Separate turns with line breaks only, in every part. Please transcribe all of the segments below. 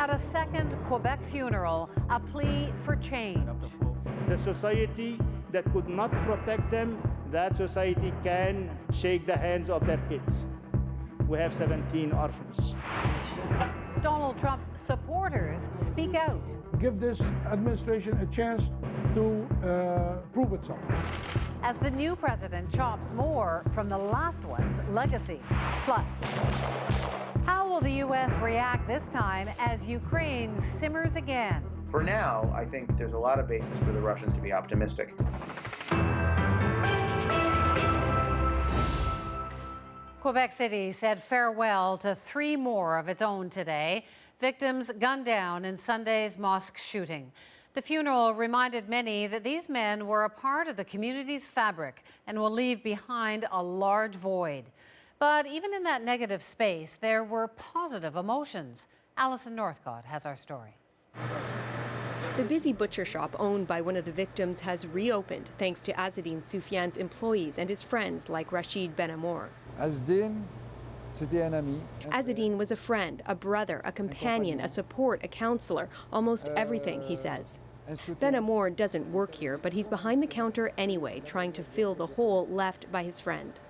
At a second Quebec funeral, a plea for change.
The society that could not protect them, that society can shake the hands of their kids. We have 17 orphans.
Donald Trump supporters speak out.
Give this administration a chance to prove itself.
As the new president chops more from the last one's legacy. Plus, how will the U.S. react this time as Ukraine simmers again?
For now, I think there's a lot of basis for the Russians to be optimistic.
Quebec City said farewell to 3 more of its own today. Victims gunned down in Sunday's mosque shooting. The funeral reminded many that these men were a part of the community's fabric and will leave behind a large void. But even in that negative space, there were positive emotions. Alison Northcott has our story.
The busy butcher shop owned by one of the victims has reopened thanks to Azzedine Soufiane's employees and his friends like Rachid Ben Amour.
Azzedine, c'était un ami.
Azzedine was a friend, a brother, a companion, a support, a counselor, almost everything, he says. Ben Amour doesn't work here, but he's behind the counter anyway, trying to fill the hole left by his friend.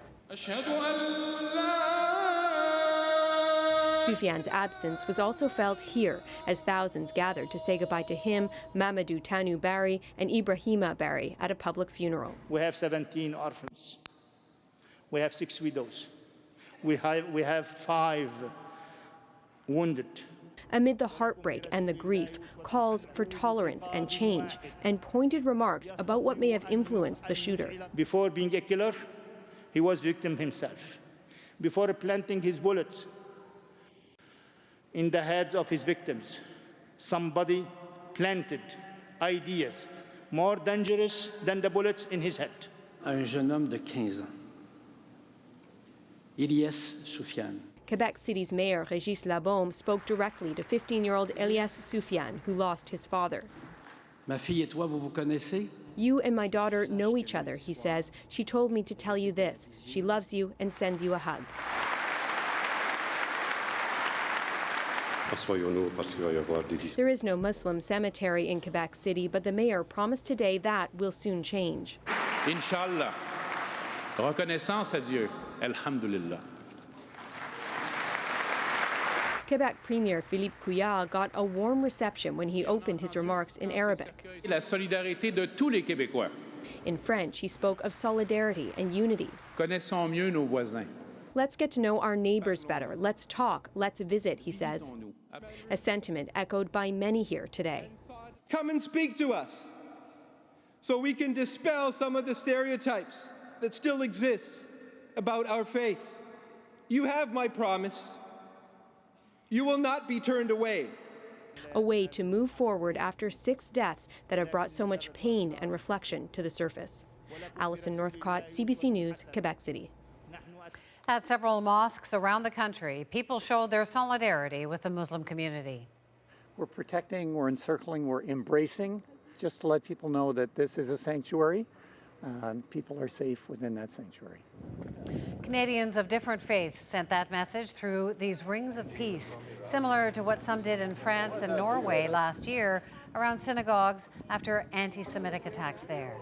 Soufiane's absence was also felt here as thousands gathered to say goodbye to him, Mamadou Tanu Barry, and Ibrahima Barry at a public funeral.
We have 17 orphans. We have 6 widows. We have 5 wounded.
Amid the heartbreak and the grief, calls for tolerance and change, and pointed remarks about what may have influenced the shooter.
Before being a killer, he was victim himself. Before planting his bullets in the heads of his victims, somebody planted ideas more dangerous than the bullets in his head.
Un jeune homme de 15 ans, Elias Soufiane.
Quebec City's mayor, Régis Labaume, spoke directly to 15-year-old Elias Soufiane, who lost his father.
Ma fille et toi, vous vous connaissez?
You and my daughter know each other, he says. She told me to tell you this. She loves you and sends you a hug. There is no Muslim cemetery in Quebec City, but the mayor promised today that will soon change.
Inch'Allah. Reconnaissance à Dieu. Alhamdulillah.
Quebec Premier Philippe Couillard got a warm reception when he opened his remarks in Arabic.
La solidarité de tous les Québécois.
In French, he spoke of solidarity and unity.
Connaissons mieux nos voisins.
Let's get to know our neighbors better. Let's talk. Let's visit, he says. A sentiment echoed by many here today.
Come and speak to us so we can dispel some of the stereotypes that still exist about our faith. You have my promise. You will not be turned away.
A way to move forward after 6 deaths that have brought so much pain and reflection to the surface. Alison Northcott, CBC News, Quebec City.
At several mosques around the country, people showed their solidarity with the Muslim community.
We're protecting, we're encircling, we're embracing, just to let people know that this is a sanctuary. People are safe within that sanctuary.
Canadians of different faiths sent that message through these rings of peace, similar to what some did in France and Norway last year around synagogues after anti-Semitic attacks there.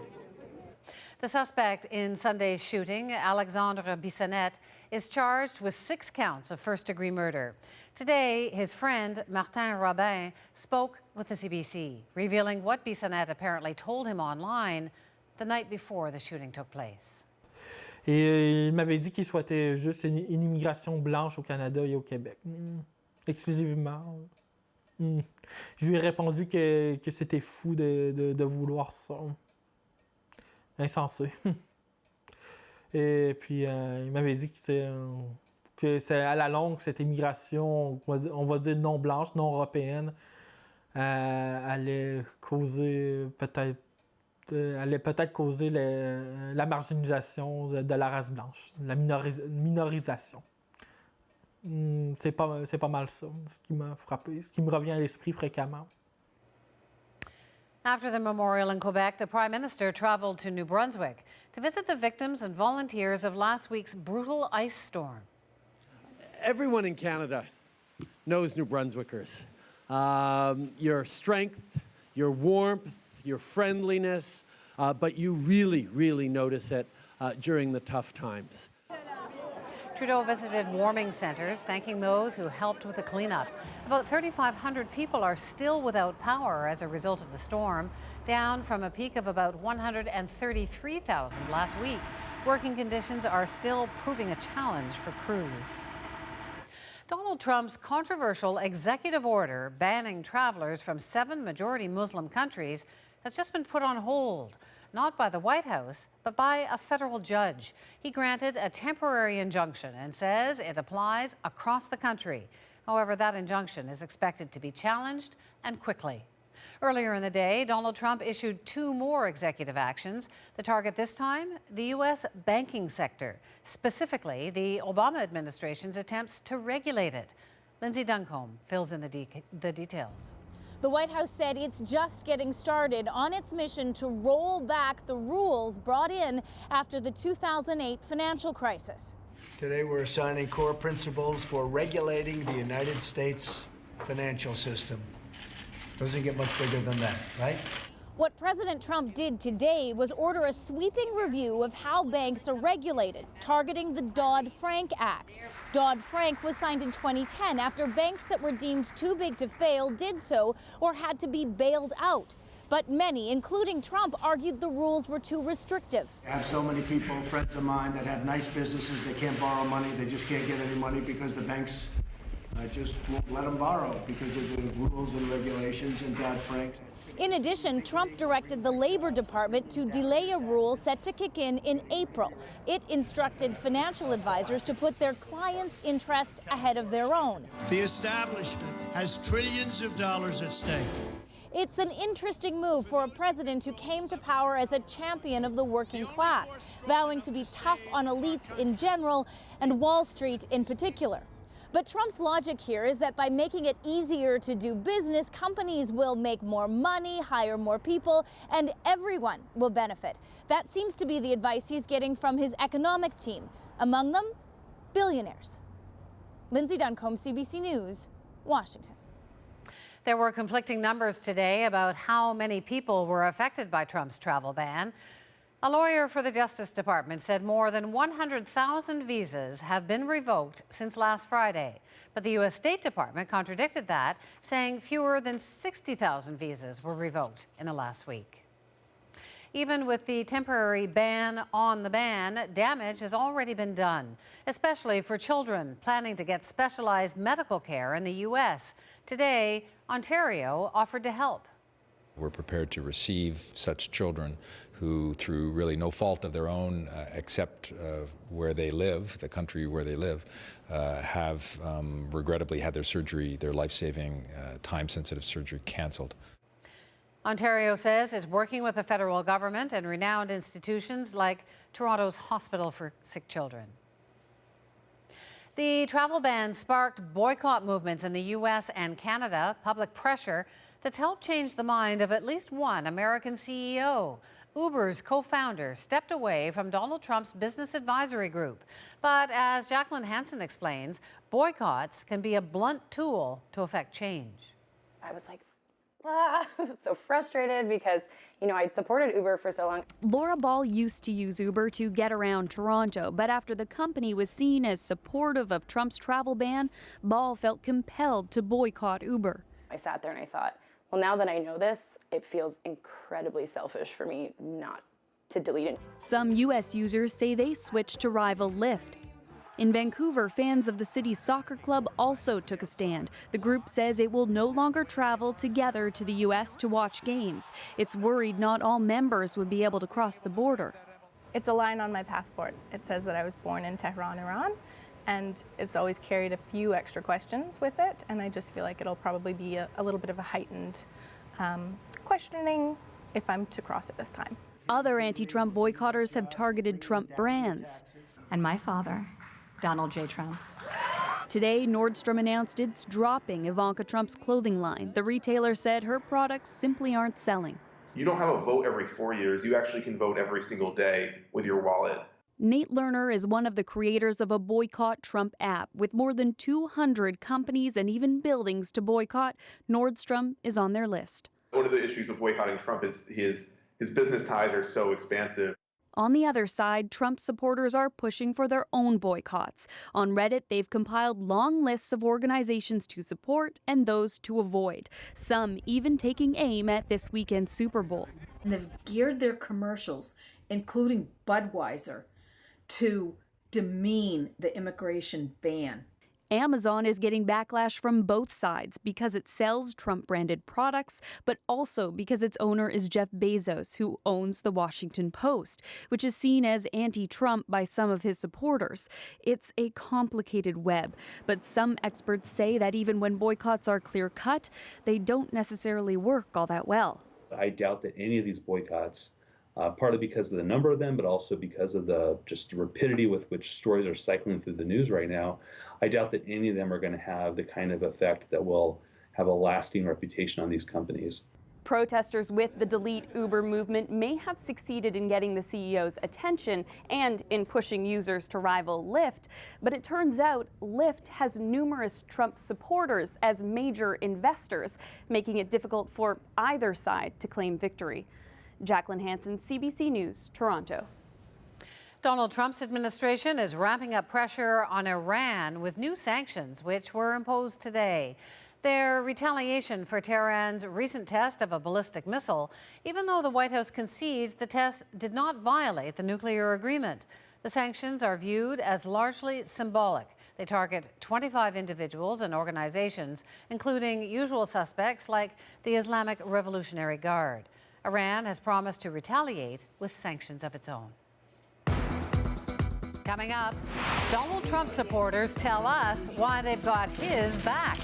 The suspect in Sunday's shooting, Alexandre Bissonnette, is charged with 6 counts of first-degree murder. Today, his friend, Martin Robin, spoke with the CBC, revealing what Bissonnette apparently told him online the night before the shooting took place.
Et il m'avait dit qu'il souhaitait juste une immigration blanche au Canada et au Québec. Exclusivement. Je lui ai répondu que c'était fou de vouloir ça. Insensé. Et puis, il m'avait dit que c'est à la longue, cette immigration, on va dire non blanche, non européenne, allait peut-être causer la marginalisation de la race blanche, la minorisation. C'est pas mal ça, ce qui m'a frappé, ce qui me revient à l'esprit fréquemment.
After the memorial in Quebec, the Prime Minister traveled to New Brunswick to visit the victims and volunteers of last week's brutal ice storm.
Everyone in Canada knows New Brunswickers. your strength, your warmth, your friendliness, but you really, really notice it during the tough times.
Trudeau visited warming centres, thanking those who helped with the cleanup. About 3,500 people are still without power as a result of the storm, down from a peak of about 133,000 last week. Working conditions are still proving a challenge for crews. Donald Trump's controversial executive order banning travelers from 7 majority Muslim countries has just been put on hold. Not by the White House, but by a federal judge. He granted a temporary injunction and says it applies across the country. However, that injunction is expected to be challenged and quickly. Earlier in the day, Donald Trump issued 2 more executive actions. The target this time, the U.S. banking sector, specifically the Obama administration's attempts to regulate it. Lindsay Duncombe fills in the details.
The White House said it's just getting started on its mission to roll back the rules brought in after the 2008 financial crisis.
Today we're assigning core principles for regulating the United States financial system. Doesn't get much bigger than that, right?
What President Trump did today was order a sweeping review of how banks are regulated, targeting the Dodd-Frank Act. Dodd-Frank was signed in 2010 after banks that were deemed too big to fail did so or had to be bailed out. But many, including Trump, argued the rules were too restrictive.
I have so many people, friends of mine, that have nice businesses. They can't borrow money. They just can't get any money because the banks just won't let them borrow because of the rules and regulations and Dodd-Frank.
In addition, Trump directed the Labor Department to delay a rule set to kick in April. It instructed financial advisors to put their clients' interest ahead of their own.
The establishment has trillions of dollars at stake.
It's an interesting move for a president who came to power as a champion of the working class, vowing to be tough on elites in general and Wall Street in particular. But Trump's logic here is that by making it easier to do business, companies will make more money, hire more people, and everyone will benefit. That seems to be the advice he's getting from his economic team. Among them, billionaires. Lindsay Duncombe, CBC News, Washington.
There were conflicting numbers today about how many people were affected by Trump's travel ban. A lawyer for the Justice Department said more than 100,000 visas have been revoked since last Friday. But the U.S. State Department contradicted that, saying fewer than 60,000 visas were revoked in the last week. Even with the temporary ban on the ban, damage has already been done, especially for children planning to get specialized medical care in the U.S. Today, Ontario offered to help.
We're prepared to receive such children who, through really no fault of their own, except where they live, the country where they live, have regrettably had their surgery, their life-saving, time-sensitive surgery canceled.
Ontario says it's working with the federal government and renowned institutions like Toronto's Hospital for Sick Children. The travel ban sparked boycott movements in the U.S. and Canada, public pressure that's helped change the mind of at least one American CEO. Uber's co-founder stepped away from Donald Trump's business advisory group. But as Jacqueline Hansen explains, boycotts can be a blunt tool to affect change.
I was like, so frustrated because, I'd supported Uber for so long.
Laura Ball used to use Uber to get around Toronto, but after the company was seen as supportive of Trump's travel ban, Ball felt compelled to boycott Uber.
I sat there and I thought, well, now that I know this, it feels incredibly selfish for me not to delete it.
Some U.S. users say they switched to rival Lyft. In Vancouver, fans of the city's soccer club also took a stand. The group says it will no longer travel together to the U.S. to watch games. It's worried not all members would be able to cross the border.
It's a line on my passport. It says that I was born in Tehran, Iran, and it's always carried a few extra questions with it, and I just feel like it'll probably be a little bit of a heightened questioning if I'm to cross it this time.
Other anti-Trump boycotters have targeted Trump brands.
And my father, Donald J. Trump.
Today, Nordstrom announced it's dropping Ivanka Trump's clothing line. The retailer said her products simply aren't selling.
You don't have a vote every 4 years. You actually can vote every single day with your wallet.
Nate Lerner is one of the creators of a Boycott Trump app. With more than 200 companies and even buildings to boycott, Nordstrom is on their list.
One of the issues of boycotting Trump is his business ties are so expansive.
On the other side, Trump supporters are pushing for their own boycotts. On Reddit, they've compiled long lists of organizations to support and those to avoid, some even taking aim at this weekend's Super Bowl.
And they've geared their commercials, including Budweiser, to demean the immigration ban.
Amazon is getting backlash from both sides because it sells Trump-branded products, but also because its owner is Jeff Bezos, who owns the Washington Post, which is seen as anti-Trump by some of his supporters. It's a complicated web, but some experts say that even when boycotts are clear-cut, they don't necessarily work all that well.
I doubt that any of these boycotts, partly because of the number of them, but also because of the rapidity with which stories are cycling through the news right now, I doubt that any of them are going to have the kind of effect that will have a lasting reputation on these companies.
Protesters with the Delete Uber movement may have succeeded in getting the CEO's attention and in pushing users to rival Lyft, but it turns out Lyft has numerous Trump supporters as major investors, making it difficult for either side to claim victory. Jacqueline Hansen, CBC News, Toronto.
Donald Trump's administration is ramping up pressure on Iran with new sanctions, which were imposed today. They're retaliation for Tehran's recent test of a ballistic missile, even though the White House concedes the test did not violate the nuclear agreement. The sanctions are viewed as largely symbolic. They target 25 individuals and organizations, including usual suspects like the Islamic Revolutionary Guard. Iran has promised to retaliate with sanctions of its own. Coming up, Donald Trump supporters tell us why they've got his back.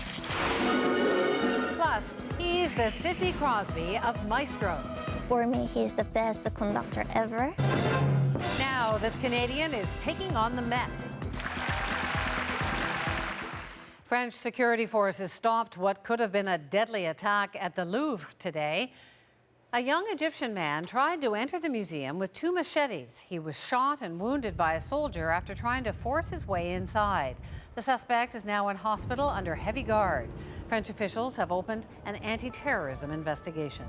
Plus, he's the Sidney Crosby of maestros.
For me, he's the best conductor ever.
Now, this Canadian is taking on the Met. French security forces stopped what could have been a deadly attack at the Louvre today. A young Egyptian man tried to enter the museum with 2 machetes. He was shot and wounded by a soldier after trying to force his way inside. The suspect is now in hospital under heavy guard. French officials have opened an anti-terrorism investigation.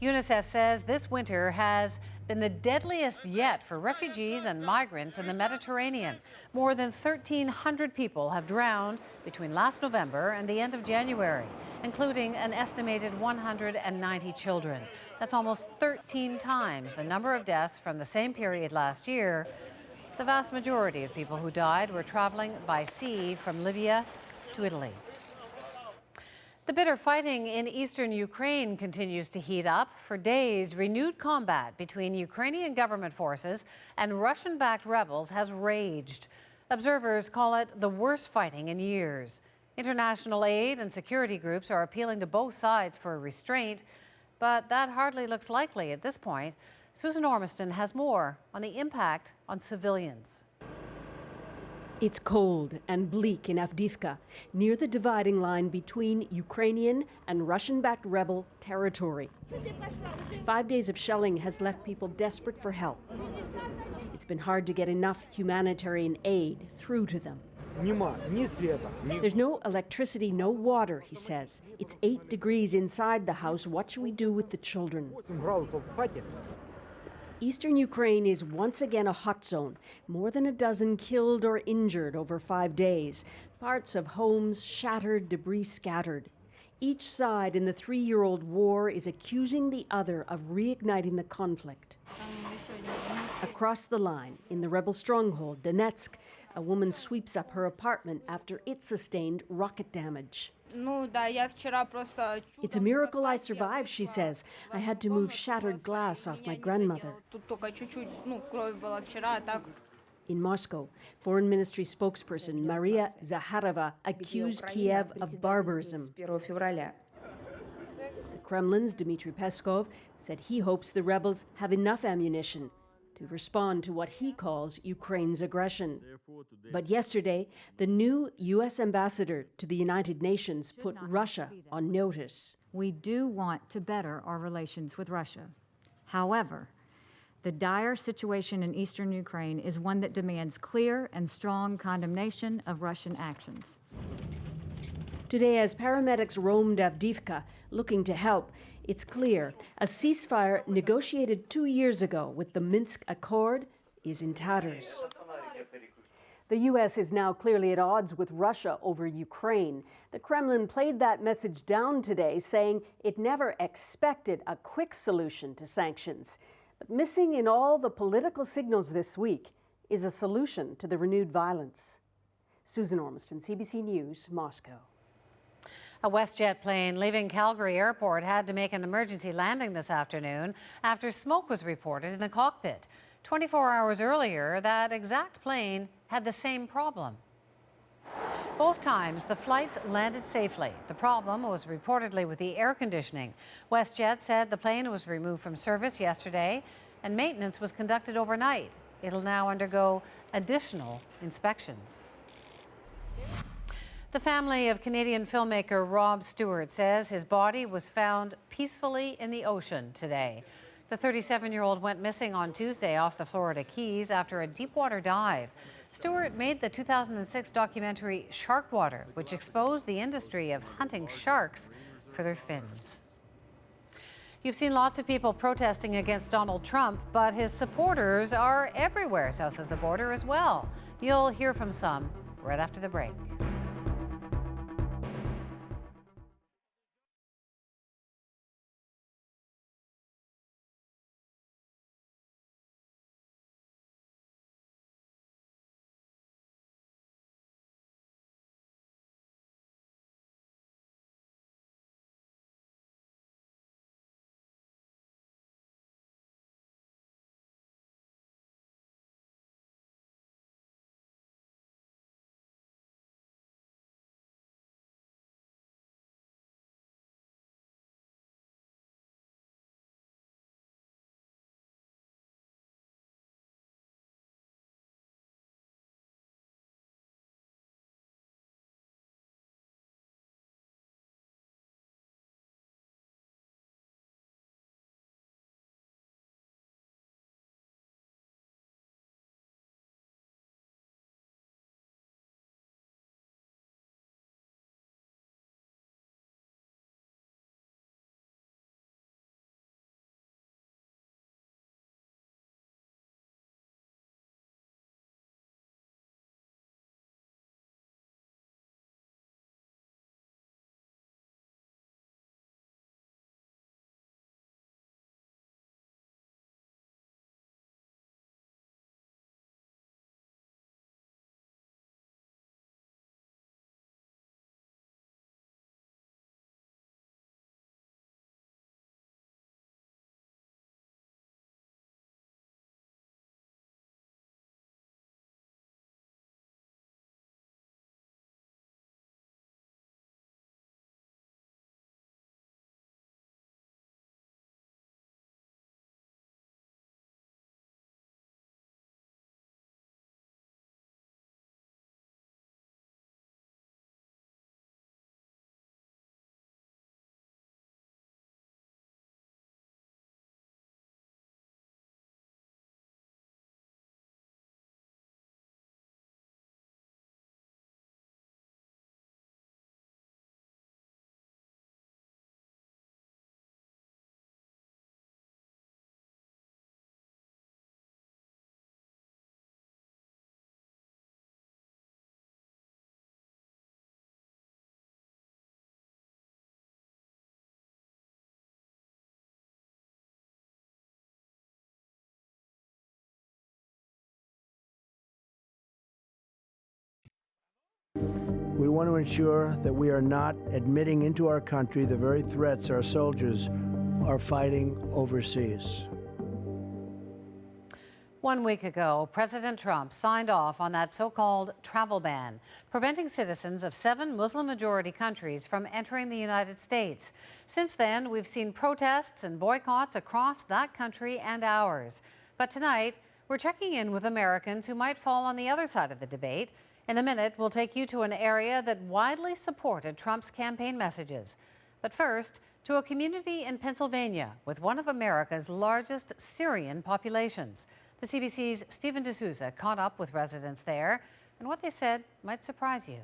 UNICEF says this winter has been the deadliest yet for refugees and migrants in the Mediterranean. More than 1,300 people have drowned between last November and the end of January, including an estimated 190 children. That's almost 13 times the number of deaths from the same period last year. The vast majority of people who died were traveling by sea from Libya to Italy. The bitter fighting in eastern Ukraine continues to heat up. For days, renewed combat between Ukrainian government forces and Russian-backed rebels has raged. Observers call it the worst fighting in years. International aid and security groups are appealing to both sides for restraint, but that hardly looks likely at this point. Susan Ormiston has more on the impact on civilians.
It's cold and bleak in Avdiivka, near the dividing line between Ukrainian and Russian-backed rebel territory. 5 days of shelling has left people desperate for help. It's been hard to get enough humanitarian aid through to them. There's no electricity, no water, he says. It's 8 degrees inside the house. What should we do with the children? Eastern Ukraine is once again a hot zone. More than a dozen killed or injured over 5 days. Parts of homes shattered, debris scattered. Each side in the 3-year-old war is accusing the other of reigniting the conflict. Across the line, in the rebel stronghold, Donetsk, a woman sweeps up her apartment after it sustained rocket damage. It's a miracle I survived, she says. I had to move shattered glass off my grandmother. In Moscow, Foreign Ministry spokesperson Maria Zakharova accused Kiev of barbarism. The Kremlin's Dmitry Peskov said he hopes the rebels have enough ammunition to respond to what he calls Ukraine's aggression. But yesterday, the new U.S. ambassador to the United Nations put Russia on notice.
We do want to better our relations with Russia. However,
The dire situation in eastern Ukraine is one that demands clear and strong condemnation of Russian actions.
Today, as paramedics roamed Avdiivka looking to help, it's clear a ceasefire negotiated 2 years ago with the Minsk Accord is in tatters. The U.S. is now clearly at odds with Russia over Ukraine. The Kremlin played that message down today, saying it never expected a quick solution to sanctions. But missing in all the political signals this week is a solution to the renewed violence. Susan Ormiston, CBC News, Moscow.
A WestJet plane leaving Calgary Airport had to make an emergency landing this afternoon after smoke was reported in the cockpit. 24 hours earlier, that exact plane had the same problem. Both times, the flights landed safely. The problem was reportedly with the air conditioning. WestJet said the plane was removed from service yesterday and maintenance was conducted overnight. It'll now undergo additional inspections. The family of Canadian filmmaker Rob Stewart says his body was found peacefully in the ocean today. The 37-year-old went missing on Tuesday off the Florida Keys after a deep-water dive. Stewart made the 2006 documentary Sharkwater, which exposed the industry of hunting sharks for their fins. You've seen lots of people protesting against Donald Trump, but his supporters are everywhere south of the border as well. You'll hear from some right after the break.
We want to ensure that we are not admitting into our country the very threats our soldiers are fighting overseas.
1 week ago, President Trump signed off on that so-called travel ban, preventing citizens of 7 Muslim-majority countries from entering the United States. Since then, we've seen protests and boycotts across that country and ours. But tonight, we're checking in with Americans who might fall on the other side of the debate. In a minute, we'll take you to an area that widely supported Trump's campaign messages. But first, to a community in Pennsylvania with one of America's largest Syrian populations. The CBC's Stephen D'Souza caught up with residents there, and what they said might surprise you.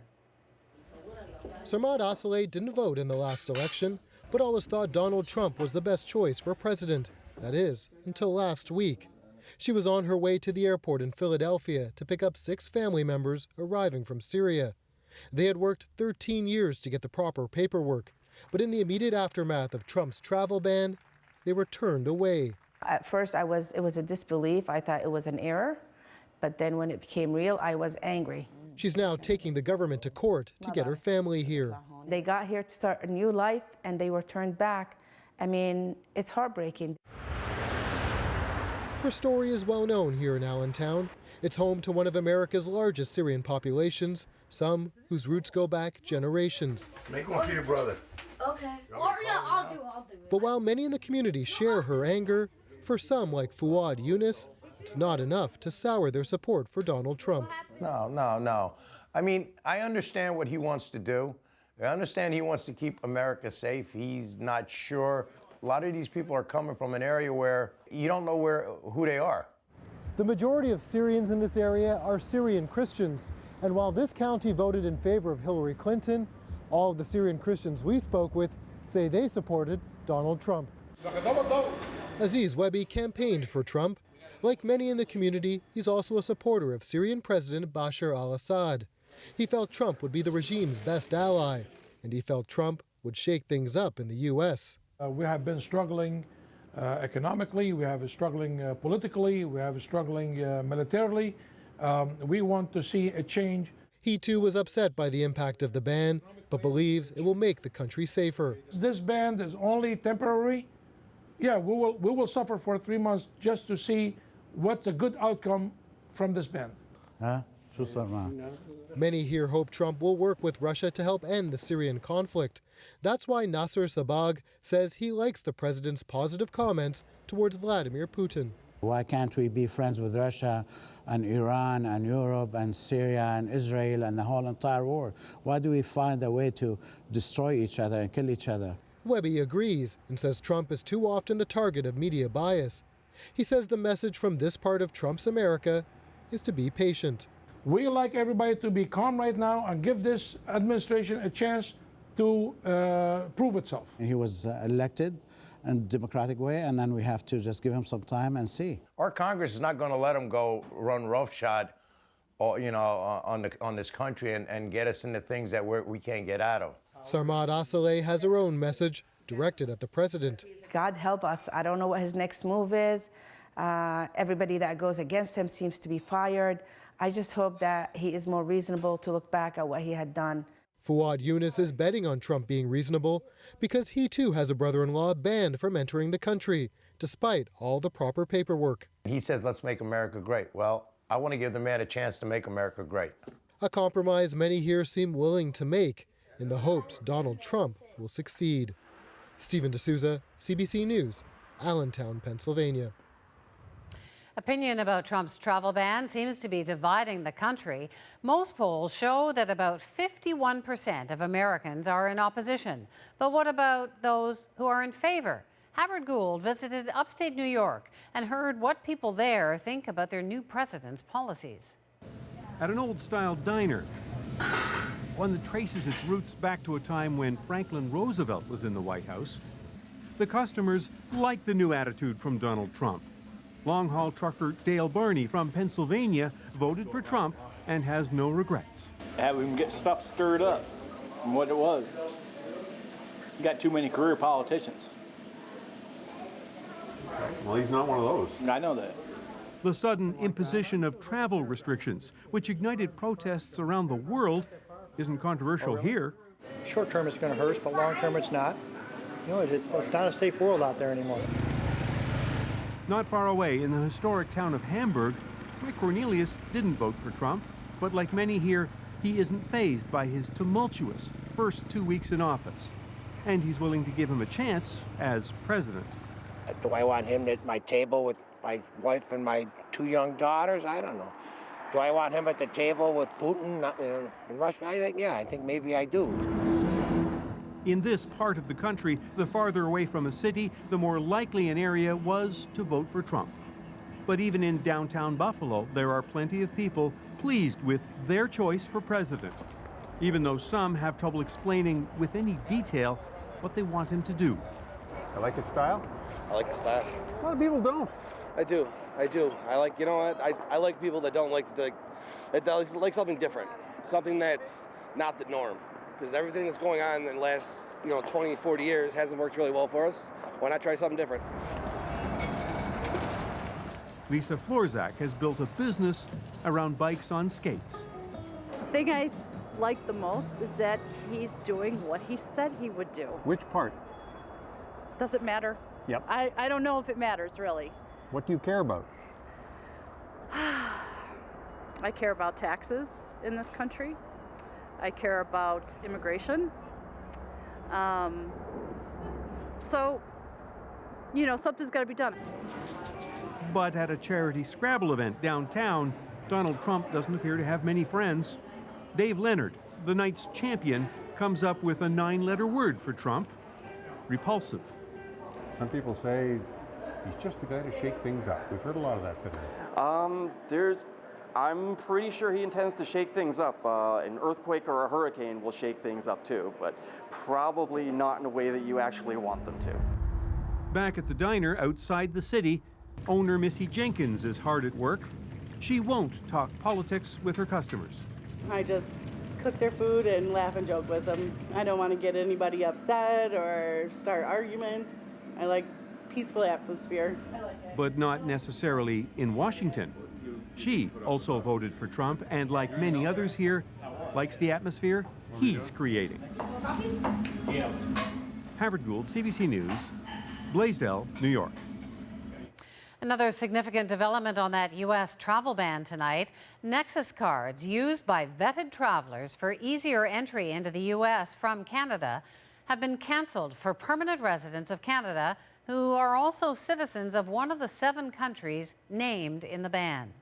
Sarmad Asaleh didn't vote in the last election, but always thought Donald Trump was the best choice for president. That is, until last week. She was on her way to the airport in Philadelphia to pick up 6 family members arriving from Syria. They had worked 13 years to get the proper paperwork, but in the immediate aftermath of Trump's travel ban, they were turned away.
At first, it was a disbelief. I thought it was an error, but then when it became real, I was angry.
She's now taking the government to court to get her family here.
They got here to start a new life, and they were turned back. I mean, it's heartbreaking.
Her story is well known here in Allentown. It's home to one of America's largest Syrian populations, some whose roots go back generations.
Make one for your brother.
Okay. Or yeah, I'll do it.
But while many in the community share her anger, for some like Fuad Yunus, it's not enough to sour their support for Donald Trump.
No. I mean, I understand what he wants to do. I understand he wants to keep America safe. He's not sure. A lot of these people are coming from an area where you don't know who they are.
The majority of Syrians in this area are Syrian Christians. And while this county voted in favor of Hillary Clinton, all of the Syrian Christians we spoke with say they supported Donald Trump. Aziz Webby campaigned for Trump. Like many in the community, he's also a supporter of Syrian President Bashar al-Assad. He felt Trump would be the regime's best ally, and he felt Trump would shake things up in the U.S.
We have been struggling economically, we have been struggling politically, we have been struggling militarily. We want to see a change.
He too was upset by the impact of the ban, but believes it will make the country safer.
This ban is only temporary. Yeah, we will suffer for 3 months just to see what's a good outcome from this ban.
Many here hope Trump will work with Russia to help end the Syrian conflict. That's why Nasser Sabag says he likes the president's positive comments towards Vladimir Putin.
Why can't we be friends with Russia and Iran and Europe and Syria and Israel and the whole entire world? Why do we find a way to destroy each other and kill each other?
Webby agrees and says Trump is too often the target of media bias. He says the message from this part of Trump's America is to be patient.
We like everybody to be calm right now and give this administration a chance to prove itself.
He was elected in a democratic way, and then we have to just give him some time and see.
Our Congress is not going to let him go run roughshod, on this country and get us into things that we can't get out of.
Sarmad Asaleh has her own message directed at the president.
God help us. I don't know what his next move is. Everybody that goes against him seems to be fired. I just hope that he is more reasonable to look back at what he had done.
Fuad Yunus is betting on Trump being reasonable because he too has a brother-in-law banned from entering the country, despite all the proper paperwork.
He says, let's make America great. Well, I want to give the man a chance to make America great.
A compromise many here seem willing to make in the hopes Donald Trump will succeed. Stephen D'Souza, CBC News, Allentown, Pennsylvania.
Opinion about Trump's travel ban seems to be dividing the country. Most polls show that about 51% of Americans are in opposition. But what about those who are in favor? Howard Gould visited upstate New York and heard what people there think about their new president's policies.
At an old-style diner, one that traces its roots back to a time when Franklin Roosevelt was in the White House, the customers like the new attitude from Donald Trump. Long-haul trucker Dale Barney from Pennsylvania voted for Trump and has no regrets.
Have him get stuff stirred up from what it was. You got too many career politicians.
Well, he's not one of those.
I know that.
The sudden imposition of travel restrictions, which ignited protests around the world, isn't controversial here.
Short term it's going to hurt us, but long term it's not. You know, it's not a safe world out there anymore.
Not far away in the historic town of Hamburg, Rick Cornelius didn't vote for Trump, but like many here, he isn't fazed by his tumultuous first 2 weeks in office. And he's willing to give him a chance as president.
Do I want him at my table with my wife and my 2 young daughters? I don't know. Do I want him at the table with Putin in Russia? I think maybe I do.
In this part of the country, the farther away from a city, the more likely an area was to vote for Trump. But even in downtown Buffalo, there are plenty of people pleased with their choice for president, even though some have trouble explaining with any detail what they want him to do.
I like his style.
I like his style.
A lot of people don't.
I do. I like, you know what? I like people that don't that like something different, something that's not the norm. Because everything that's going on in the last, 20, 40 years hasn't worked really well for us. Why not try something different?
Lisa Florzak has built a business around bikes on skates.
The thing I like the most is that he's doing what he said he would do.
Which part?
Doesn't matter.
Yep.
I don't know if it matters, really.
What do you care about?
I care about taxes in this country. I care about immigration. So, something's got to be done.
But at a charity Scrabble event downtown, Donald Trump doesn't appear to have many friends. Dave Leonard, the night's champion, comes up with a 9-letter word for Trump: repulsive.
Some people say he's just the guy to shake things up. We've heard a lot of that today.
I'm pretty sure he intends to shake things up. An earthquake or a hurricane will shake things up too, but probably not in a way that you actually want them to.
Back at the diner outside the city, owner Missy Jenkins is hard at work. She won't talk politics with her customers.
I just cook their food and laugh and joke with them. I don't want to get anybody upset or start arguments. I like peaceful atmosphere.
But not necessarily in Washington. She also voted for Trump and, like many others here, likes the atmosphere he's creating. Howard Gould, CBC News, Blaisdell, New York.
Another significant development on that U.S. travel ban tonight. Nexus cards used by vetted travelers for easier entry into the U.S. from Canada have been canceled for permanent residents of Canada who are also citizens of one of the 7 countries named in the ban.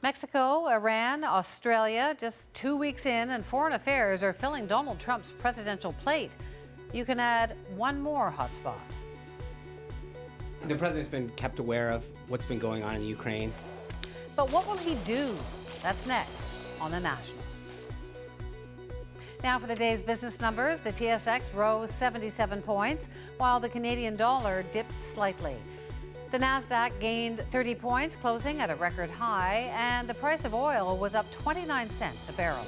Mexico, Iran, Australia, just 2 weeks in, and foreign affairs are filling Donald Trump's presidential plate. You can add one more hotspot.
The president's been kept aware of what's been going on in Ukraine.
But what will he do? That's next on The National. Now for the day's business numbers, the TSX rose 77 points, while the Canadian dollar dipped slightly. The Nasdaq gained 30 points, closing at a record high, and the price of oil was up 29 cents a barrel.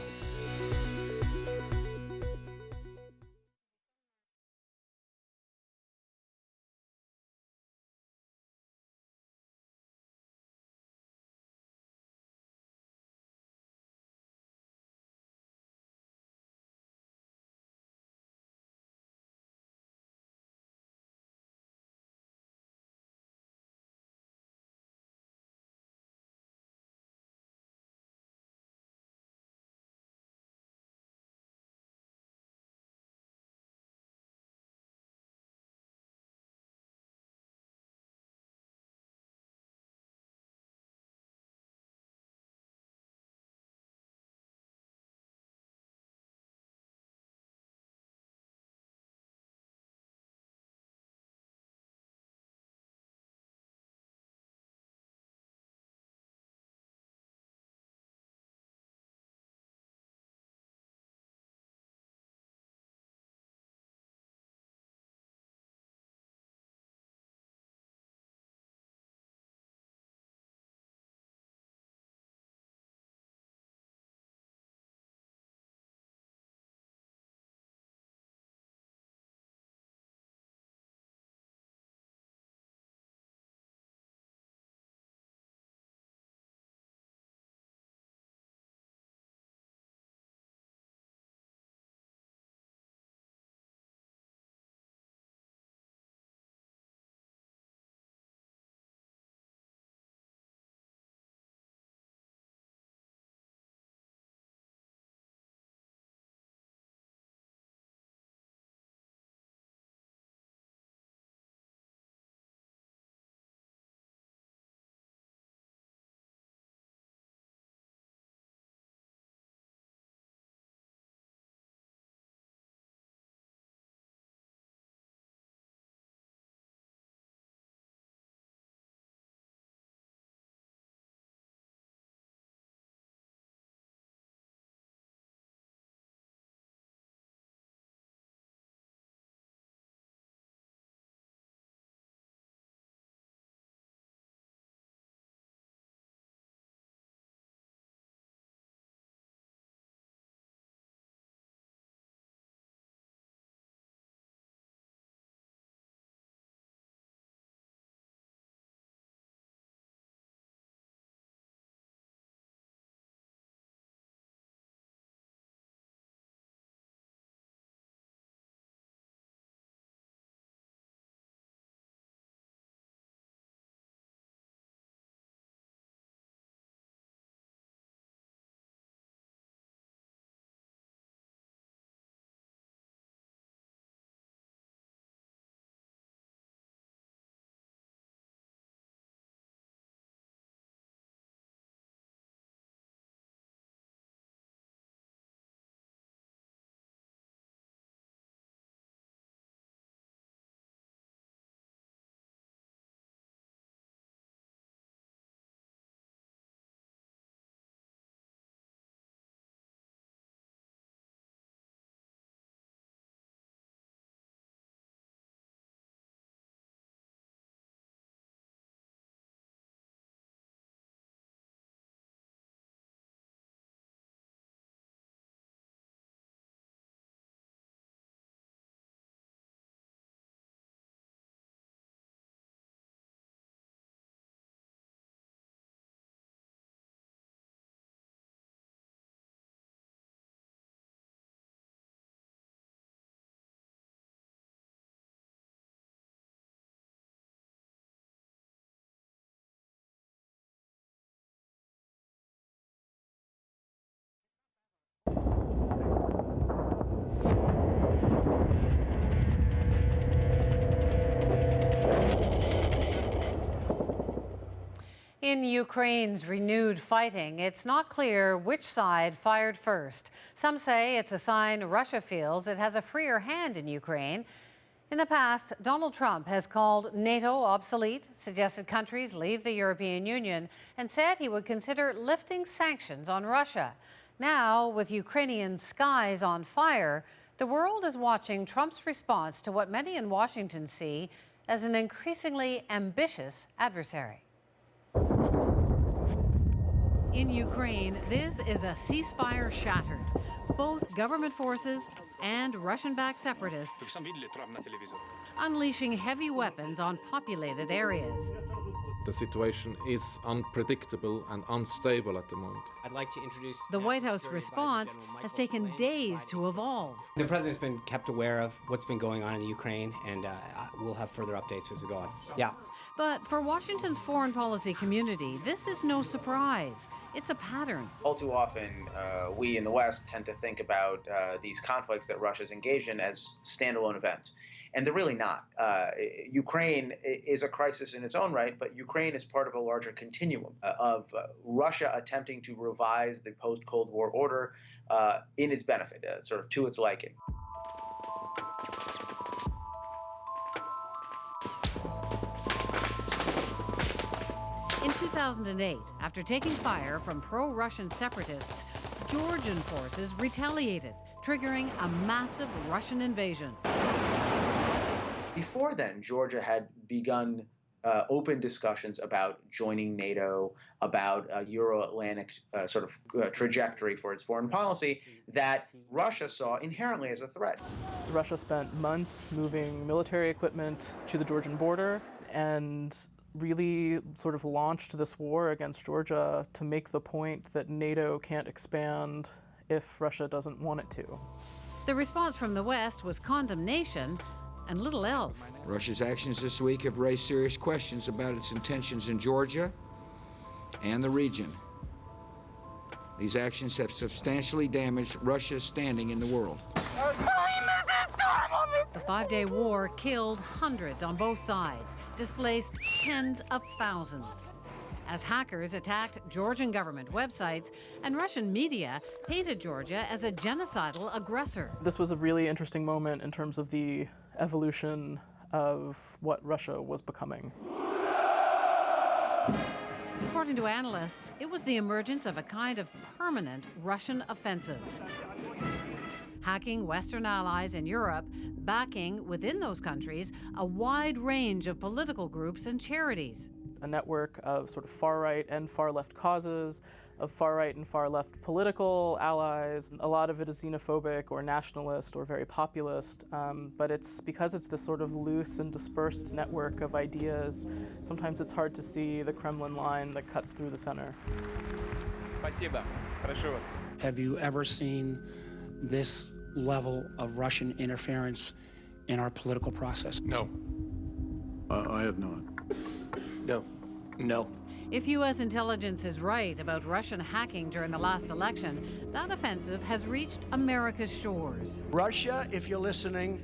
In Ukraine's renewed fighting, it's not clear which side fired first. Some say it's a sign Russia feels it has a freer hand in Ukraine. In the past, Donald Trump has called NATO obsolete, suggested countries leave the European Union, and said he would consider lifting sanctions on Russia. Now, with Ukrainian skies on fire, the world is watching Trump's response to what many in Washington see as an increasingly ambitious adversary. In Ukraine, this is a ceasefire shattered. Both government forces and Russian-backed separatists unleashing heavy weapons on populated areas.
The situation is unpredictable and unstable at the moment.
I'd like to introduce
the White House response has taken days to evolve.
The president's been kept aware of what's been going on in the Ukraine, and we'll have further updates as we go on. Yeah.
But for Washington's foreign policy community, this is no surprise. It's a pattern.
All too often, we in the West tend to think about these conflicts that Russia's engaged in as standalone events. And they're really not. Ukraine is a crisis in its own right, but Ukraine is part of a larger continuum of Russia attempting to revise the post-Cold War order in its benefit, sort of to its liking.
In 2008, after taking fire from pro-Russian separatists, Georgian forces retaliated, triggering a massive Russian invasion.
Before then, Georgia had begun open discussions about joining NATO, about a Euro-Atlantic sort of trajectory for its foreign policy that Russia saw inherently as a threat.
Russia spent months moving military equipment to the Georgian border and really sort of launched this war against Georgia to make the point that NATO can't expand if Russia doesn't want it to.
The response from the West was condemnation and little else.
Russia's actions this week have raised serious questions about its intentions in Georgia and the region. These actions have substantially damaged Russia's standing in the world.
The five-day war killed hundreds on both sides, displaced tens of thousands. As hackers attacked Georgian government websites and Russian media painted Georgia as a genocidal aggressor.
This was a really interesting moment in terms of the evolution of what Russia was becoming.
According to analysts, it was the emergence of a kind of permanent Russian offensive. Hacking Western allies in Europe, backing within those countries a wide range of political groups and charities.
A network of sort of far-right and far-left causes, of far-right and far-left political allies. A lot of it is xenophobic or nationalist or very populist, but it's because it's this sort of loose and dispersed network of ideas. Sometimes it's hard to see the Kremlin line that cuts through the center.
Have you ever seen this level of Russian interference in our political process?
No. I have not.
No. No.
If U.S. intelligence is right about Russian hacking during the last election, that offensive has reached America's shores.
Russia, if you're listening,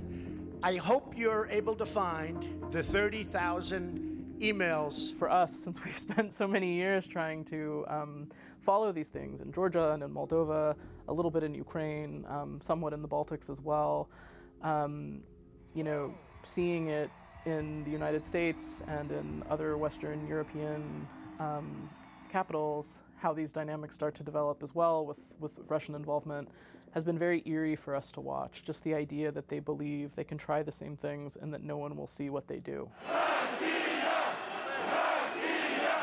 I hope you're able to find the 30,000 emails.
For us, since we've spent so many years trying to follow these things in Georgia and in Moldova, a little bit in Ukraine, somewhat in the Baltics as well, seeing it in the United States and in other Western European capitals, how these dynamics start to develop as well with Russian involvement has been very eerie for us to watch. Just the idea that they believe they can try the same things and that no one will see what they do.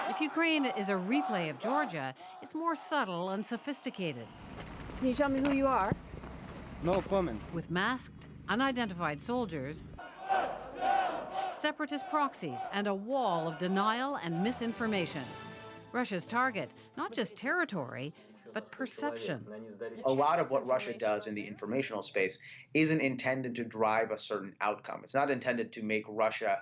If Ukraine is a replay of Georgia, it's more subtle and sophisticated.
Can you tell me who you are?
No comment.
With masked, unidentified soldiers, separatist proxies, and a wall of denial and misinformation. Russia's target, not just territory, but perception.
A lot of what Russia does in the informational space isn't intended to drive a certain outcome. It's not intended to make Russia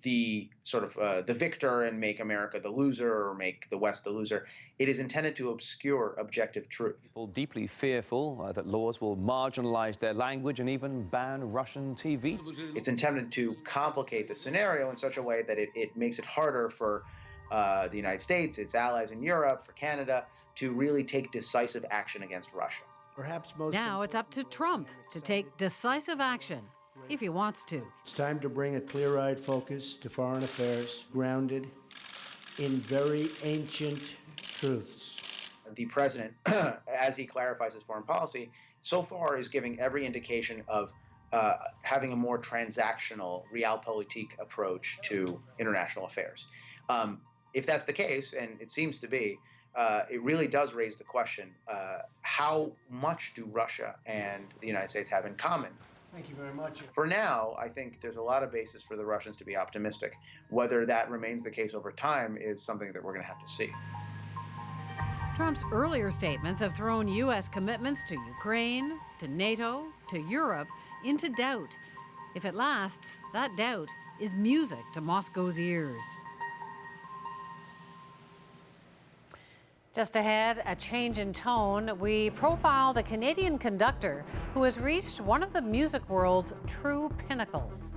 the sort of the victor and make America the loser or make the West the loser. It is intended to obscure objective truth.
People deeply fearful that laws will marginalize their language and even ban Russian TV.
It's intended to complicate the scenario in such a way that it makes it harder for the United States, its allies in Europe, for Canada, to really take decisive action against Russia.
Perhaps most
Now it's up to Trump to take decisive action if he wants to.
It's time to bring a clear-eyed focus to foreign affairs, grounded in very ancient truths.
The president, as he clarifies his foreign policy, so far is giving every indication of having a more transactional, realpolitik approach to international affairs. If that's the case, and it seems to be, it really does raise the question, how much do Russia and the United States have in common?
Thank you very much.
For now, I think there's a lot of basis for the Russians to be optimistic. Whether that remains the case over time is something that we're going to have to see.
Trump's earlier statements have thrown U.S. commitments to Ukraine, to NATO, to Europe into doubt. If it lasts, that doubt is music to Moscow's ears. Just ahead, a change in tone. We profile the Canadian conductor who has reached one of the music world's true pinnacles.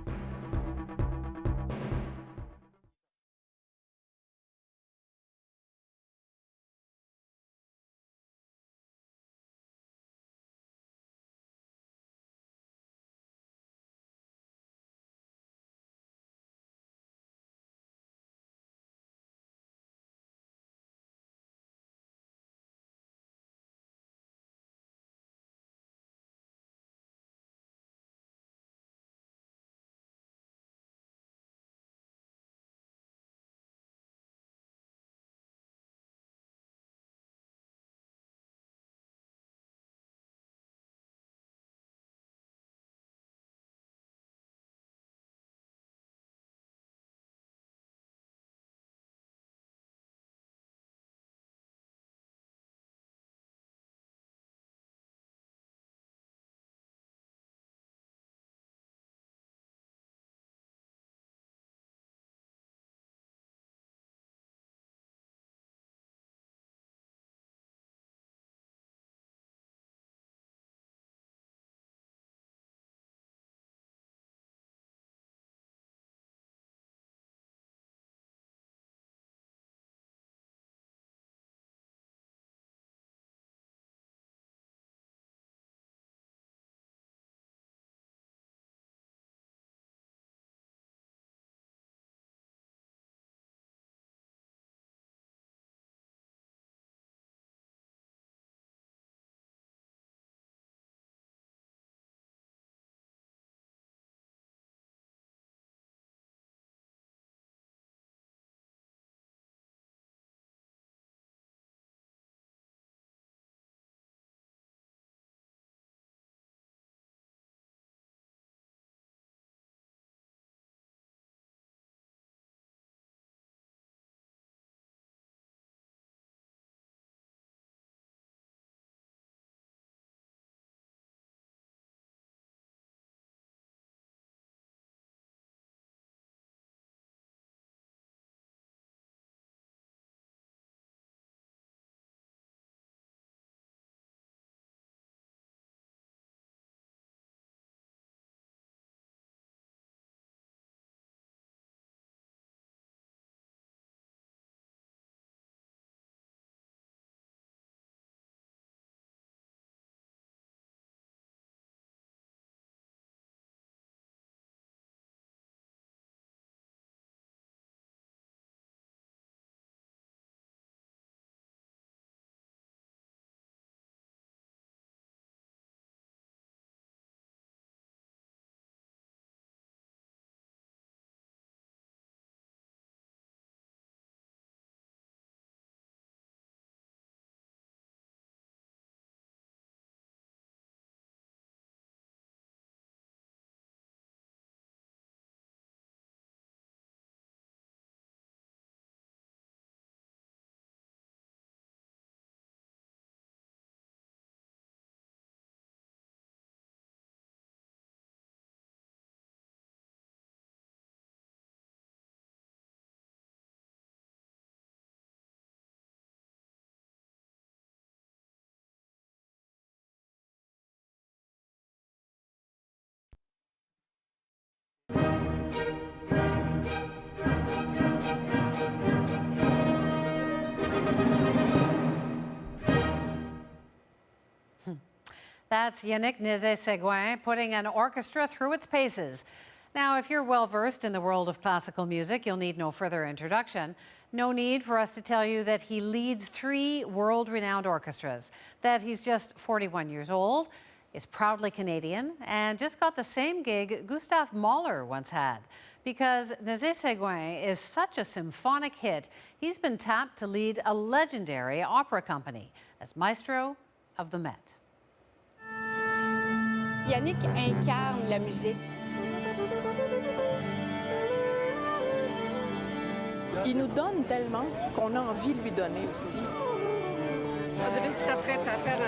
That's Yannick Nézet-Séguin putting an orchestra through its paces. Now, if you're well versed in the world of classical music, you'll need no further introduction. No need for us to tell you that he leads 3 world-renowned orchestras, that he's just 41 years old, is proudly Canadian, and just got the same gig Gustav Mahler once had. Because Nézet-Séguin is such a symphonic hit, he's been tapped to lead a legendary opera company as maestro of the Met.
Yannick incarne la musique. Il nous donne tellement qu'on a envie de lui donner aussi.
On dirait que tu t'apprêtes à faire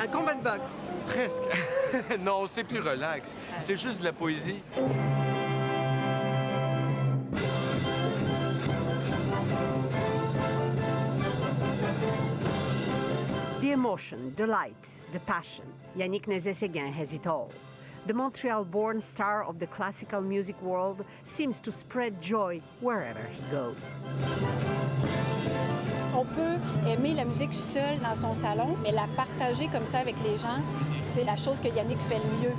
un combat de boxe.
Presque. Non, c'est plus relax. C'est juste de la poésie.
The emotion, the light, the passion. Yannick Nézet-Séguin has it all. The Montreal-born star of the classical music world seems to spread joy wherever he goes.
On peut aimer la musique seule dans son salon, mais la partager comme ça avec les gens, c'est la chose que Yannick fait le mieux.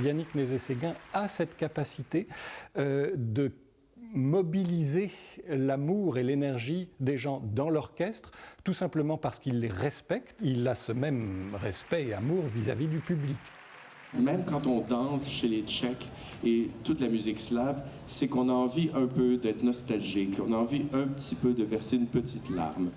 Yannick Nézet-Séguin a cette capacité de mobiliser l'amour et l'énergie des gens dans l'orchestre, tout simplement parce qu'il les respecte. Il a ce même respect et amour vis-à-vis du public.
Même quand on danse chez les Tchèques et toute la musique slave, c'est qu'on a envie un peu d'être nostalgique, on a envie un petit peu de verser une petite larme.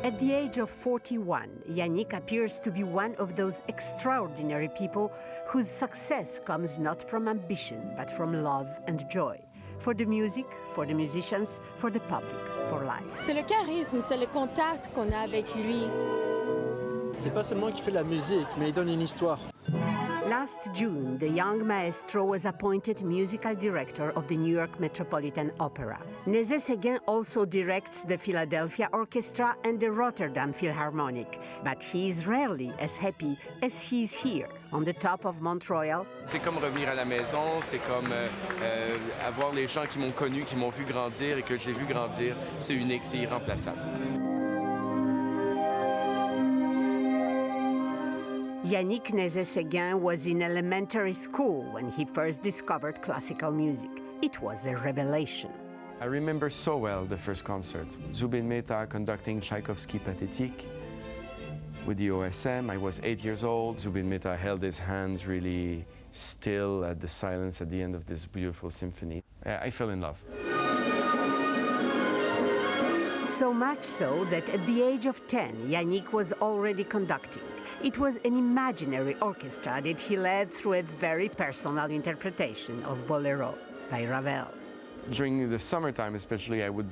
At the age of 41, Yannick appears to be one of those extraordinary people whose success comes not from ambition, but from love and joy. For the music, for the musicians, for the public, for life.
C'est le charisme, c'est le contact qu'on a avec lui.
C'est pas seulement qu'il fait de la musique, mais il donne une histoire.
Last June, the young maestro was appointed musical director of the New York Metropolitan Opera. Nézet-Séguin also directs the Philadelphia Orchestra and the Rotterdam Philharmonic, but he is rarely as happy as he is here, on the top of Mount Royal.
C'est comme revenir à la maison, c'est comme avoir les gens qui m'ont connu, qui m'ont vu grandir et que j'ai vu grandir. C'est unique, c'est irremplaçable.
Yannick Nézet-Séguin was in elementary school when he first discovered classical music. It was a revelation.
I remember so well the first concert. Zubin Mehta conducting Tchaikovsky Pathétique with the OSM. I was 8 years old. Zubin Mehta held his hands really still at the silence at the end of this beautiful symphony. I fell in love.
So much so that at the age of 10, Yannick was already conducting. It was an imaginary orchestra that he led through a very personal interpretation of Bolero by Ravel.
During the summertime especially, I would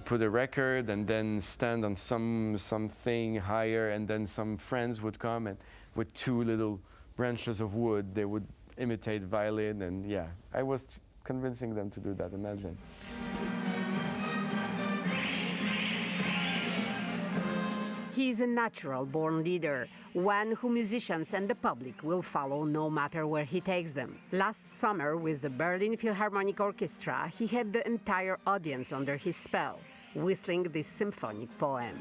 put a record and then stand on something higher, and then some friends would come and with 2 little branches of wood, they would imitate violin, and yeah, I was convincing them to do that, imagine.
He is a natural-born leader, one who musicians and the public will follow no matter where he takes them. Last summer, with the Berlin Philharmonic Orchestra, he had the entire audience under his spell, whistling this symphonic poem.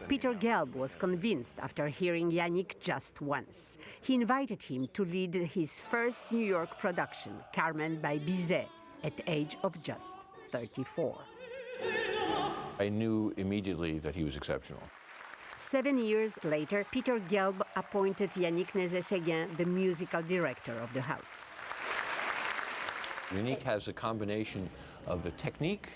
Peter Gelb was convinced after hearing Yannick just once. He invited him to lead his first New York production, Carmen by Bizet, at the age of just 34.
I knew immediately that he was exceptional.
7 years later, Peter Gelb appointed Yannick Nézet-Séguin the musical director of the house.
Yannick has a combination of the technique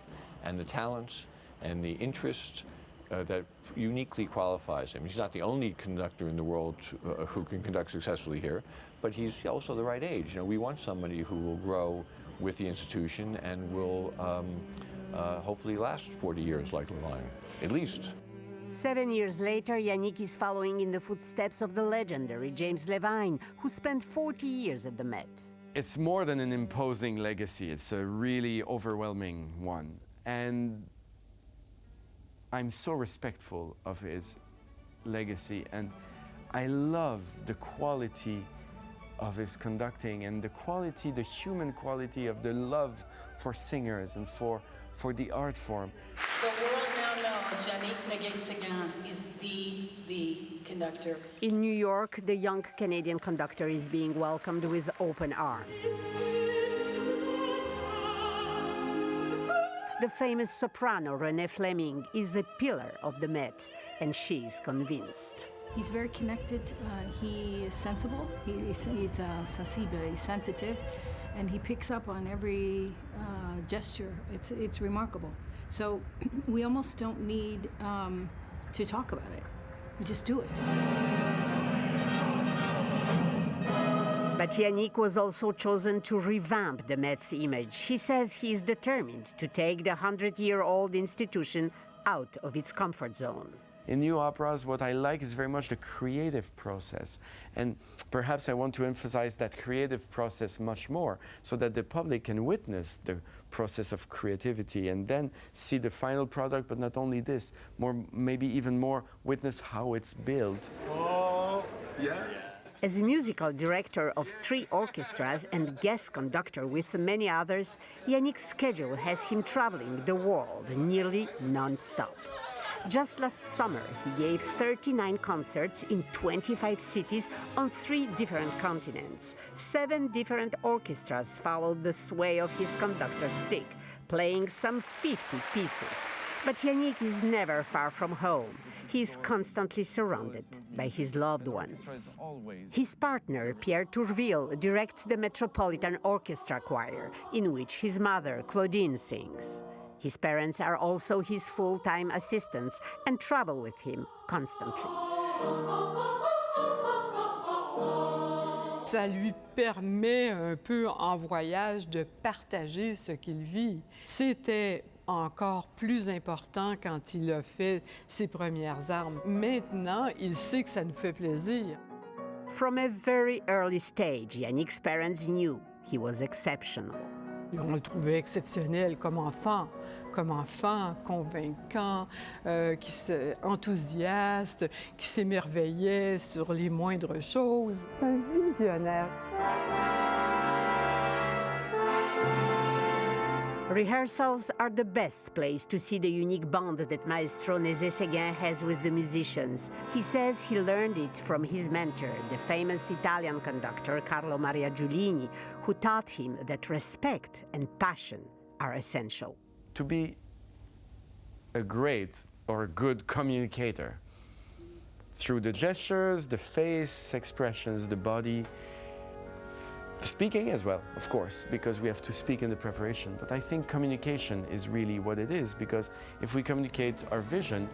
and the talents and the interest that uniquely qualifies him. He's not the only conductor in the world who can conduct successfully here, but he's also the right age. We want somebody who will grow with the institution and will hopefully last 40 years like Levine, at least.
7 years later, Yannick is following in the footsteps of the legendary James Levine, who spent 40 years at the Met.
It's more than an imposing legacy, it's a really overwhelming one. And I'm so respectful of his legacy. And I love the quality of his conducting and the quality, the human quality of the love for singers and for the art form.
The world now knows Yannick Néguet-Séguin is the conductor.
In New York, the young Canadian conductor is being welcomed with open arms. The famous soprano Renée Fleming is a pillar of the Met, and she's convinced.
He's very connected, he is sensible, he's sensible, he's sensitive, and he picks up on every gesture. It's remarkable. So we almost don't need to talk about it. We just do it.
But Yannick was also chosen to revamp the Met's image. He says he is determined to take the 100-year-old institution out of its comfort zone.
In new operas, what I like is very much the creative process. And perhaps I want to emphasize that creative process much more so that the public can witness the process of creativity and then see the final product, but not only this, maybe even more witness how it's built.
Oh, yeah.
As a musical director of 3 orchestras and guest conductor with many others, Yannick's schedule has him traveling the world nearly non-stop. Just last summer, he gave 39 concerts in 25 cities on 3 different continents. 7 different orchestras followed the sway of his conductor's stick, playing some 50 pieces. But Yannick is never far from home. He's constantly surrounded by his loved ones. His partner, Pierre Tourville, directs the Metropolitan Orchestra Choir, in which his mother, Claudine, sings. His parents are also his full-time assistants and travel with him constantly.
Ça lui permet un peu en voyage de partager ce qu'il vit. C'était encore plus important quand il a fait ses premières armes. Maintenant, il sait que ça nous fait plaisir.
From a very early stage, Yannick's parents knew he was exceptional.
On le trouvait exceptionnel comme enfant convaincant, enthousiaste, qui s'émerveillait sur les moindres choses. C'est un visionnaire.
Rehearsals are the best place to see the unique bond that Maestro Néguet-Séguin has with the musicians. He says he learned it from his mentor, the famous Italian conductor Carlo Maria Giulini, who taught him that respect and passion are essential.
To be a great or a good communicator, through the gestures, the face expressions, the body, speaking as well, of course, because we have to speak in the preparation. But I think communication is really what it is, because if we communicate our vision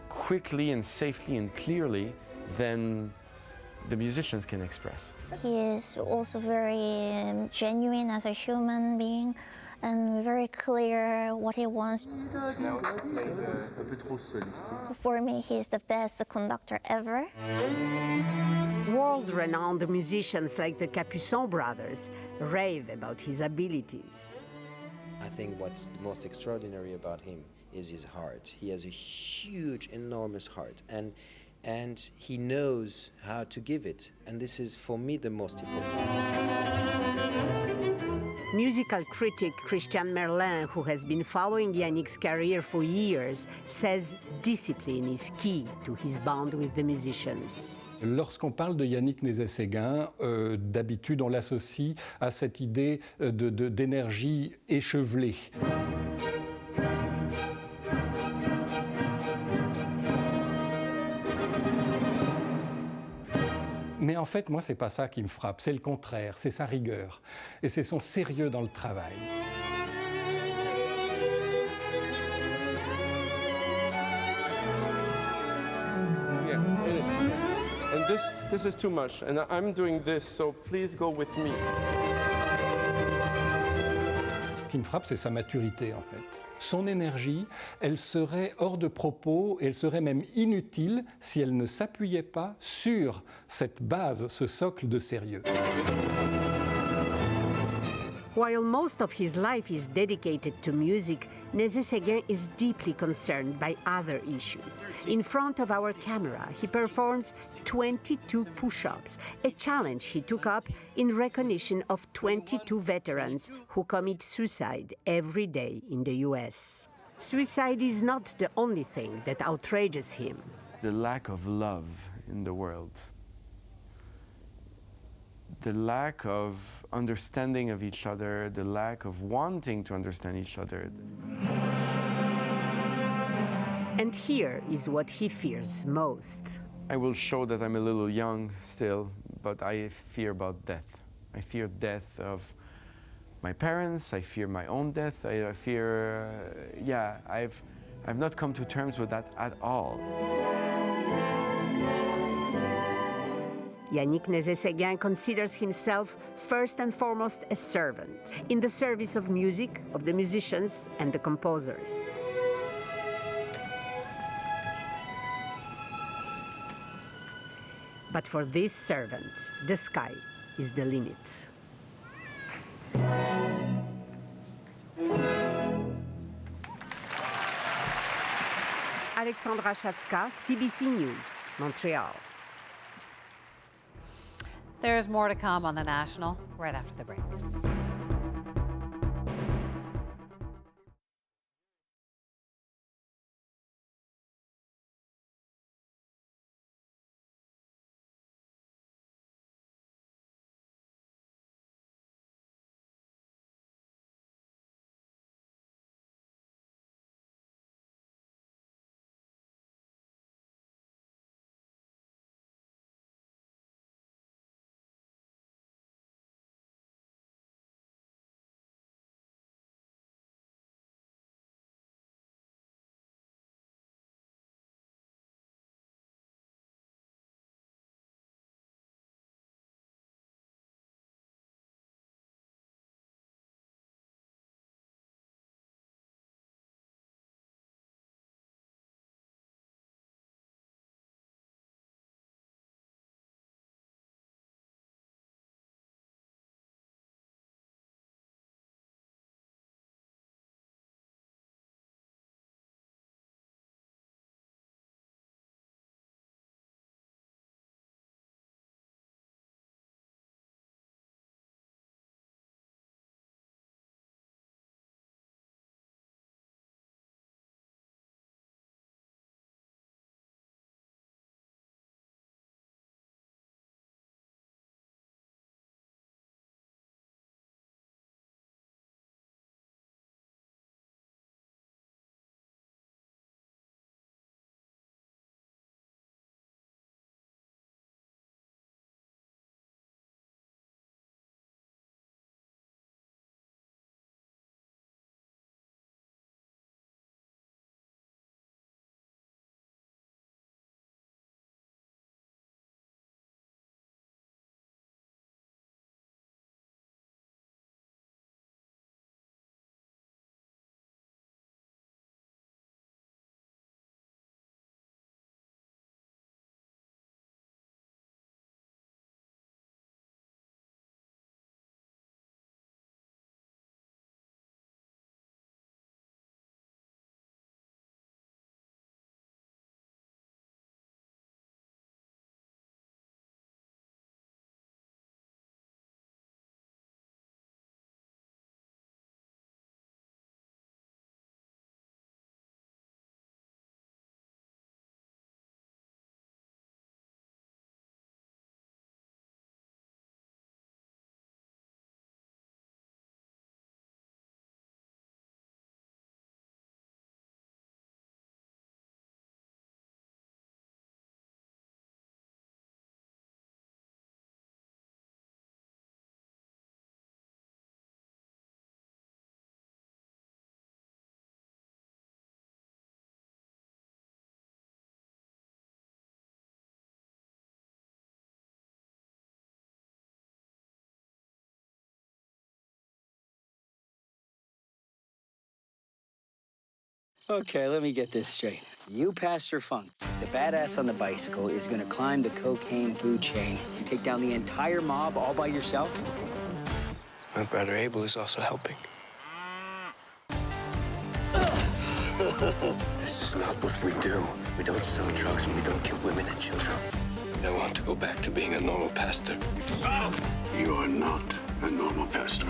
quickly and safely and clearly, then the musicians can express.
He is also very genuine as a human being and very clear what he wants. For me, he's the best conductor ever.
World-renowned musicians like the Capuçon brothers rave about his abilities.
I think what's the most extraordinary about him is his heart. He has a huge, enormous heart, and he knows how to give it. And this is, for me, the most important.
Musical critic Christian Merlin, who has been following Yannick's career for years, says discipline is key to his bond with the musicians.
Lorsqu'on parle de Yannick Néguet-Séguin, d'habitude on l'associe à cette idée d'énergie échevelée. Mais en fait, moi, c'est pas ça qui me frappe, c'est le contraire, c'est sa rigueur et c'est son sérieux dans le travail.
Yeah, and this is too much, and I'm doing this, so please go with me.
Ce qui me frappe, c'est sa maturité, en fait. Son énergie, elle serait hors de propos, elle serait même inutile si elle ne s'appuyait pas sur cette base, ce socle de sérieux.
While most of his life is dedicated to music, Nézet-Séguin is deeply concerned by other issues. In front of our camera, he performs 22 push-ups, a challenge he took up in recognition of 22 veterans who commit suicide every day in the US. Suicide is not the only thing that outrages him.
The lack of love in the world. The lack of understanding of each other, the lack of wanting to understand each other.
And here is what he fears most.
I will show that I'm a little young still, but I fear about death. I fear death of my parents, I fear my own death, I fear, I've not come to terms with that at all.
Yannick Nézet-Séguin considers himself first and foremost a servant, in the service of music, of the musicians and the composers. But for this servant, the sky is the limit. Alexandra Chatska, CBC News, Montreal.
There's more to come on The National right after the break.
Okay, let me get this straight. You, Pastor Funk, the badass on the bicycle, is gonna climb the cocaine food chain and take down the entire mob all by yourself?
My brother Abel is also helping. This is not what we do. We don't sell drugs and we don't kill women and children. I want to go back to being a normal pastor. You are not a normal pastor.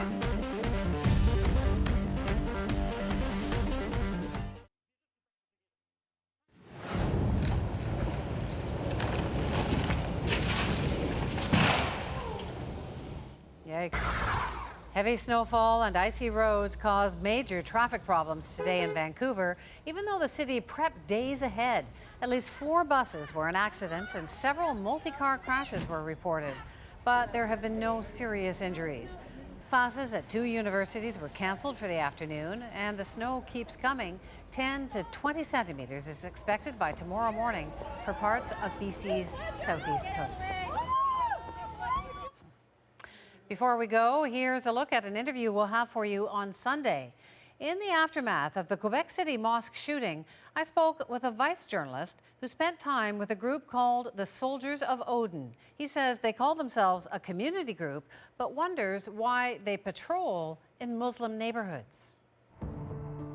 Yikes. Heavy snowfall and icy roads caused major traffic problems today in Vancouver, even though the city prepped days ahead. At least 4 buses were in accidents and several multi-car crashes were reported. But there have been no serious injuries. Classes at 2 universities were canceled for the afternoon, and the snow keeps coming. 10 to 20 centimeters is expected by tomorrow morning for parts of BC's southeast coast. Before we go, here's a look at an interview we'll have for you on Sunday. In the aftermath of the Quebec City mosque shooting, I spoke with a Vice journalist who spent time with a group called the Soldiers of Odin. He says they call themselves a community group, but wonders why they patrol in Muslim neighborhoods.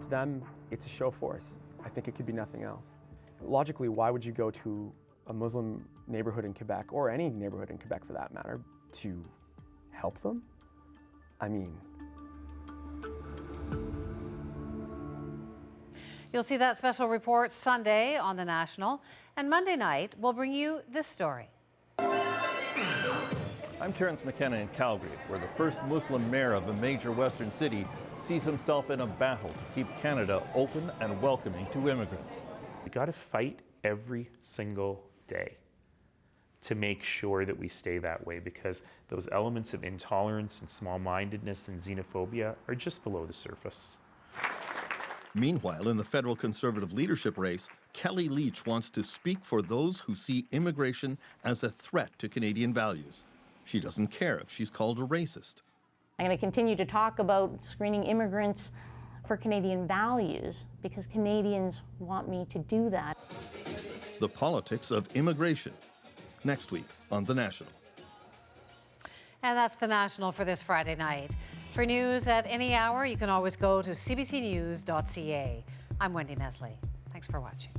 To them, it's a show force. I think it could be nothing else. Logically, why would you go to a Muslim neighborhood in Quebec, or any neighborhood in Quebec for that matter, to help them? I mean...
You'll see that special report Sunday on The National, and Monday night we'll bring you this story.
I'm Terrence McKenna in Calgary, where the first Muslim mayor of a major Western city sees himself in a battle to keep Canada open and welcoming to immigrants.
We got to fight every single day to make sure that we stay that way, because those elements of intolerance and small-mindedness and xenophobia are just below the surface.
Meanwhile, in the federal Conservative leadership race, Kelly Leach wants to speak for those who see immigration as a threat to Canadian values. She doesn't care if she's called a racist.
I'm going to continue to talk about screening immigrants for Canadian values, because Canadians want me to do that.
The politics of immigration, next week on The National.
And that's The National for this Friday night. For news at any hour, you can always go to cbcnews.ca. I'm Wendy Mesley. Thanks for watching.